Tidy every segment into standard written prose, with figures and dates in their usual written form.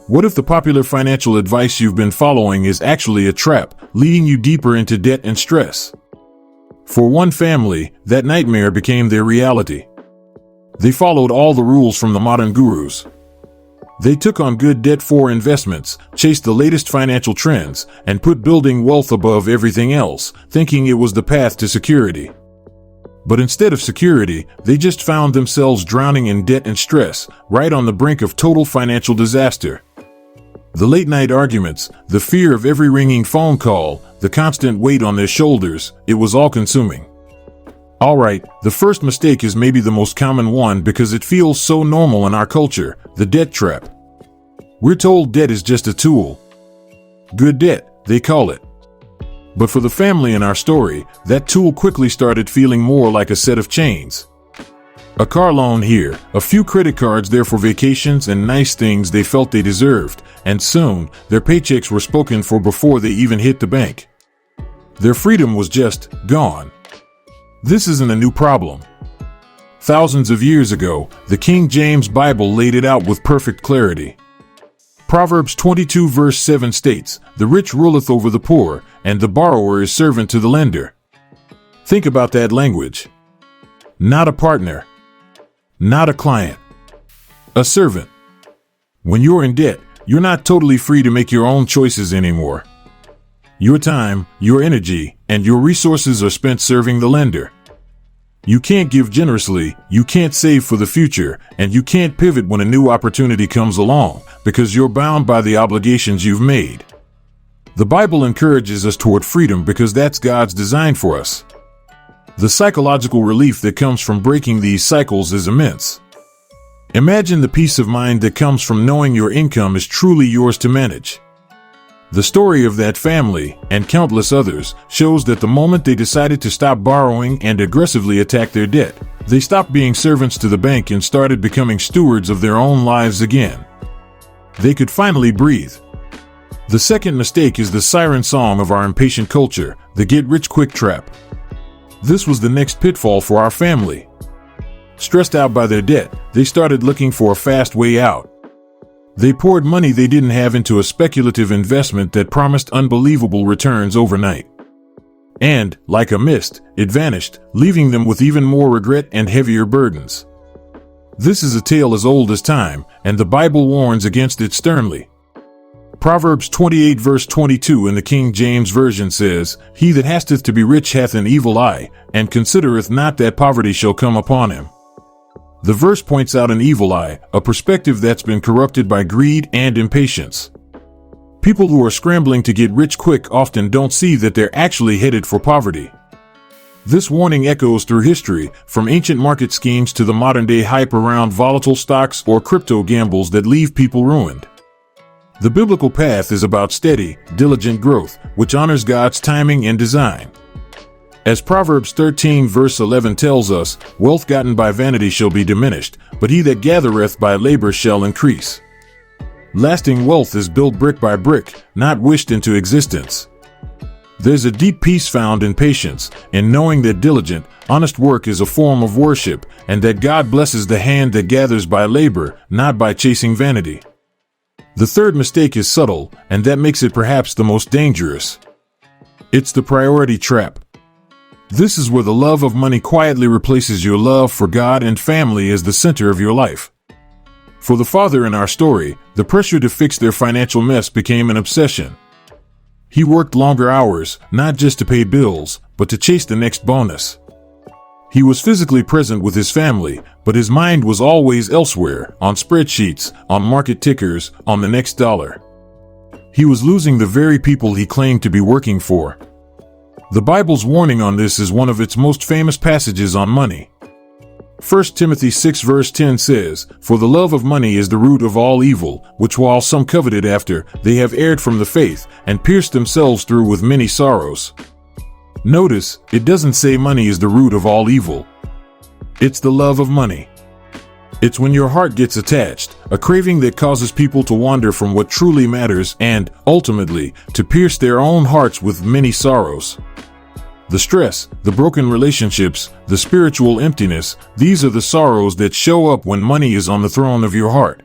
What if the popular financial advice you've been following is actually a trap, leading you deeper into debt and stress? For one family, that nightmare became their reality. They followed all the rules from the modern gurus. They took on good debt for investments, chased the latest financial trends, and put building wealth above everything else, thinking it was the path to security. But instead of security, they just found themselves drowning in debt and stress, right on the brink of total financial disaster. The late-night arguments, the fear of every ringing phone call, the constant weight on their shoulders, it was all-consuming. Alright, the first mistake is maybe the most common one because it feels so normal in our culture, the debt trap. We're told debt is just a tool. Good debt, they call it. But for the family in our story, that tool quickly started feeling more like a set of chains. A car loan here, a few credit cards there for vacations and nice things they felt they deserved, and soon, their paychecks were spoken for before they even hit the bank. Their freedom was just gone. This isn't a new problem. Thousands of years ago, the King James Bible laid it out with perfect clarity. Proverbs 22 verse 7 states, "The rich ruleth over the poor, and the borrower is servant to the lender." Think about that language. Not a partner. Not a client. A servant. When you're in debt, you're not totally free to make your own choices anymore. Your time, your energy, and your resources are spent serving the lender. You can't give generously, you can't save for the future, and you can't pivot when a new opportunity comes along, because you're bound by the obligations you've made. The Bible encourages us toward freedom because that's God's design for us. The psychological relief that comes from breaking these cycles is immense. Imagine the peace of mind that comes from knowing your income is truly yours to manage. The story of that family, and countless others, shows that the moment they decided to stop borrowing and aggressively attack their debt, they stopped being servants to the bank and started becoming stewards of their own lives again. They could finally breathe. The second mistake is the siren song of our impatient culture, the get-rich-quick trap. This was the next pitfall for our family. Stressed out by their debt, they started looking for a fast way out. They poured money they didn't have into a speculative investment that promised unbelievable returns overnight. And, like a mist, it vanished, leaving them with even more regret and heavier burdens. This is a tale as old as time, and the Bible warns against it sternly. Proverbs 28 verse 22 in the King James Version says, "He that hasteth to be rich hath an evil eye, and considereth not that poverty shall come upon him." The verse points out an evil eye, a perspective that's been corrupted by greed and impatience. People who are scrambling to get rich quick often don't see that they're actually headed for poverty. This warning echoes through history, from ancient market schemes to the modern-day hype around volatile stocks or crypto gambles that leave people ruined. The biblical path is about steady, diligent growth, which honors God's timing and design. As Proverbs 13 verse 11 tells us, "Wealth gotten by vanity shall be diminished, but he that gathereth by labor shall increase." Lasting wealth is built brick by brick, not wished into existence. There's a deep peace found in patience, in knowing that diligent, honest work is a form of worship, and that God blesses the hand that gathers by labor, not by chasing vanity. The third mistake is subtle, and that makes it perhaps the most dangerous. It's the priority trap. This is where the love of money quietly replaces your love for God and family as the center of your life. For the father in our story, the pressure to fix their financial mess became an obsession. He worked longer hours, not just to pay bills, but to chase the next bonus. He was physically present with his family, but his mind was always elsewhere, on spreadsheets, on market tickers, on the next dollar. He was losing the very people he claimed to be working for. The Bible's warning on this is one of its most famous passages on money. 1 Timothy 6 verse 10 says, "For the love of money is the root of all evil, which while some coveted after, they have erred from the faith, and pierced themselves through with many sorrows." Notice, it doesn't say money is the root of all evil. It's the love of money. It's when your heart gets attached, a craving that causes people to wander from what truly matters and, ultimately, to pierce their own hearts with many sorrows. The stress, the broken relationships, the spiritual emptiness, these are the sorrows that show up when money is on the throne of your heart.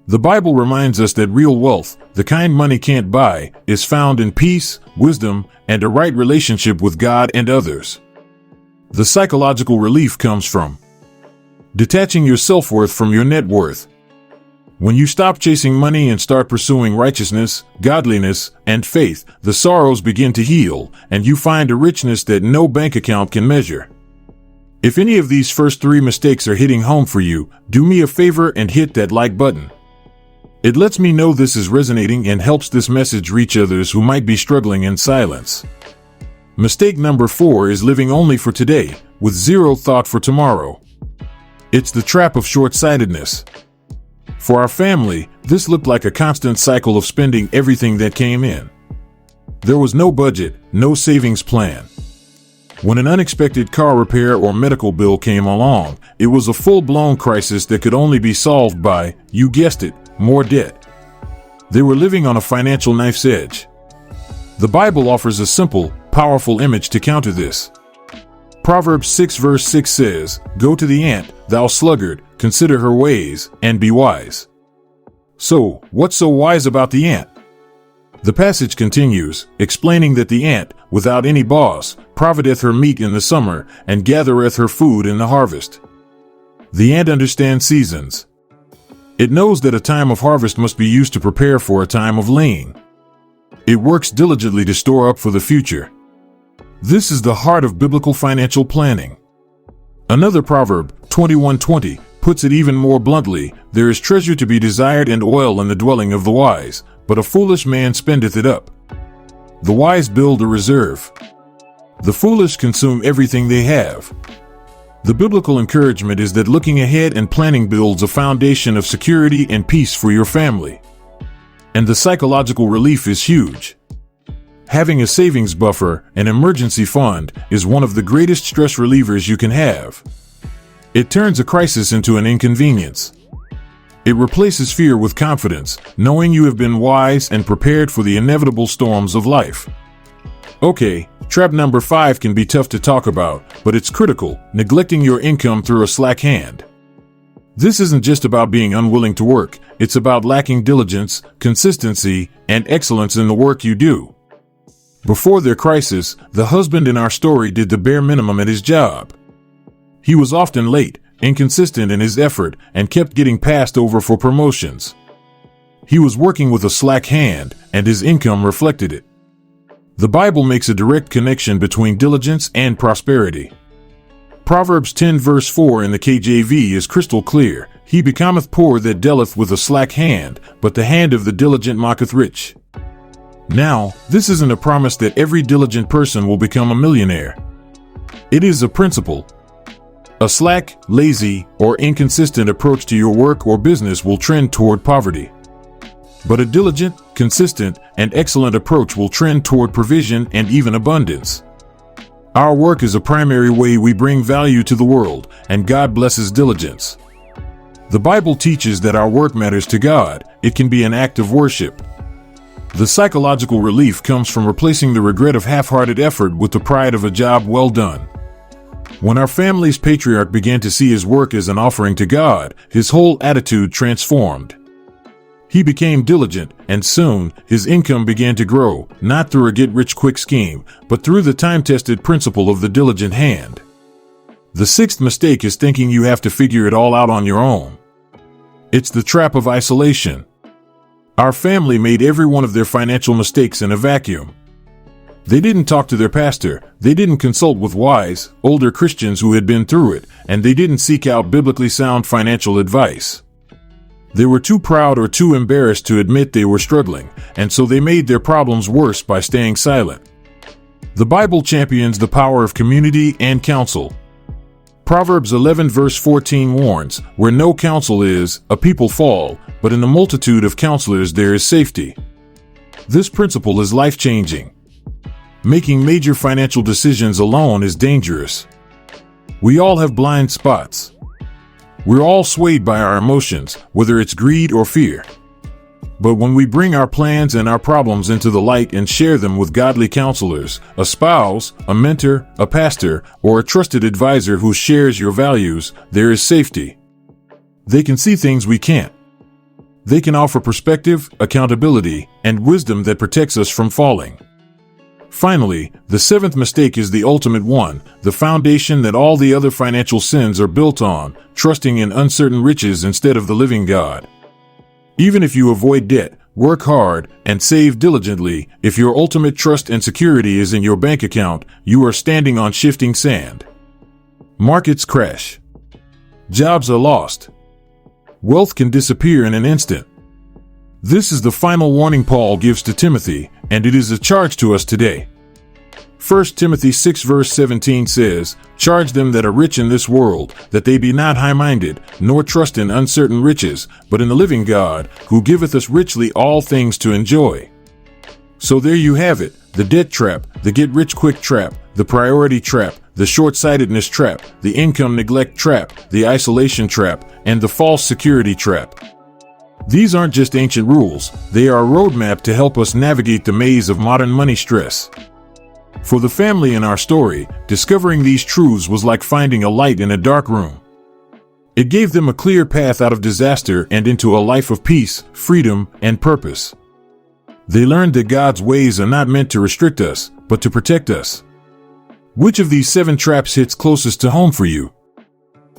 The Bible reminds us that real wealth, the kind money can't buy, is found in peace, wisdom, and a right relationship with God and others. The psychological relief comes from detaching your self-worth from your net worth. When you stop chasing money and start pursuing righteousness, godliness, and faith, the sorrows begin to heal, and you find a richness that no bank account can measure. If any of these first 3 mistakes are hitting home for you, do me a favor and hit that like button. It lets me know this is resonating and helps this message reach others who might be struggling in silence. Mistake number 4 is living only for today, with zero thought for tomorrow. It's the trap of short-sightedness. For our family, this looked like a constant cycle of spending everything that came in. There was no budget, no savings plan. When an unexpected car repair or medical bill came along, it was a full-blown crisis that could only be solved by, you guessed it, more debt. They were living on a financial knife's edge. The Bible offers a simple, powerful image to counter this. Proverbs 6 verse 6 says, "Go to the ant, thou sluggard, consider her ways, and be wise." So, what's so wise about the ant? The passage continues, explaining that the ant, without any boss, provideth her meat in the summer, and gathereth her food in the harvest. The ant understands seasons. It knows that a time of harvest must be used to prepare for a time of laying. It works diligently to store up for the future. This is the heart of biblical financial planning. Another proverb, 21:20, puts it even more bluntly, "There is treasure to be desired and oil in the dwelling of the wise, but a foolish man spendeth it up." The wise build a reserve. The foolish consume everything they have. The biblical encouragement is that looking ahead and planning builds a foundation of security and peace for your family. And the psychological relief is huge. Having a savings buffer, an emergency fund, is one of the greatest stress relievers you can have. It turns a crisis into an inconvenience. It replaces fear with confidence, knowing you have been wise and prepared for the inevitable storms of life. Okay, trap number 5 can be tough to talk about, but it's critical, neglecting your income through a slack hand. This isn't just about being unwilling to work, it's about lacking diligence, consistency, and excellence in the work you do. Before their crisis, the husband in our story did the bare minimum at his job. He was often late, inconsistent in his effort, and kept getting passed over for promotions. He was working with a slack hand, and his income reflected it. The Bible makes a direct connection between diligence and prosperity. Proverbs 10 verse 4 in the KJV is crystal clear, "He becometh poor that dealeth with a slack hand, but the hand of the diligent maketh rich." Now, this isn't a promise that every diligent person will become a millionaire. It is a principle. A slack, lazy, or inconsistent approach to your work or business will trend toward poverty. But a diligent, consistent, and excellent approach will trend toward provision and even abundance. Our work is a primary way we bring value to the world, and God blesses diligence. The Bible teaches that our work matters to God. It can be an act of worship. The psychological relief comes from replacing the regret of half-hearted effort with the pride of a job well done. When our family's patriarch began to see his work as an offering to God, his whole attitude transformed. He became diligent, and soon, his income began to grow, not through a get-rich-quick scheme, but through the time-tested principle of the diligent hand. The 6th mistake is thinking you have to figure it all out on your own. It's the trap of isolation. Our family made every one of their financial mistakes in a vacuum. They didn't talk to their pastor, they didn't consult with wise, older Christians who had been through it, and they didn't seek out biblically sound financial advice. They were too proud or too embarrassed to admit they were struggling, and so they made their problems worse by staying silent. The Bible champions the power of community and counsel. Proverbs 11 verse 14 warns, "Where no counsel is, a people fall, but in the multitude of counselors there is safety." This principle is life-changing. Making major financial decisions alone is dangerous. We all have blind spots. We're all swayed by our emotions, whether it's greed or fear. But when we bring our plans and our problems into the light and share them with godly counselors, a spouse, a mentor, a pastor, or a trusted advisor who shares your values, there is safety. They can see things we can't. They can offer perspective, accountability, and wisdom that protects us from falling. Finally, the seventh mistake is the ultimate one, the foundation that all the other financial sins are built on, trusting in uncertain riches instead of the living God. Even if you avoid debt, work hard, and save diligently, if your ultimate trust and security is in your bank account, you are standing on shifting sand. Markets crash. Jobs are lost. Wealth can disappear in an instant. This is the final warning Paul gives to Timothy, and it is a charge to us today. 1 Timothy 6 verse 17 says, "Charge them that are rich in this world, that they be not high-minded, nor trust in uncertain riches, but in the living God, who giveth us richly all things to enjoy." So there you have it, the debt trap, the get-rich-quick trap, the priority trap, the short-sightedness trap, the income neglect trap, the isolation trap, and the false security trap. These aren't just ancient rules, they are a roadmap to help us navigate the maze of modern money stress. For the family in our story, discovering these truths was like finding a light in a dark room. It gave them a clear path out of disaster and into a life of peace, freedom, and purpose. They learned that God's ways are not meant to restrict us, but to protect us. Which of these 7 traps hits closest to home for you?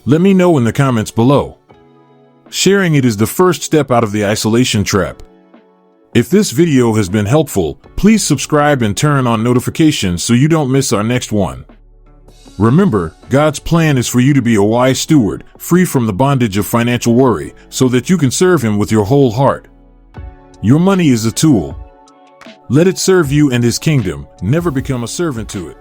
Let me know in the comments below. Sharing it is the first step out of the isolation trap. If this video has been helpful, please subscribe and turn on notifications so you don't miss our next one. Remember, God's plan is for you to be a wise steward, free from the bondage of financial worry, so that you can serve Him with your whole heart. Your money is a tool. Let it serve you and His kingdom, never become a servant to it.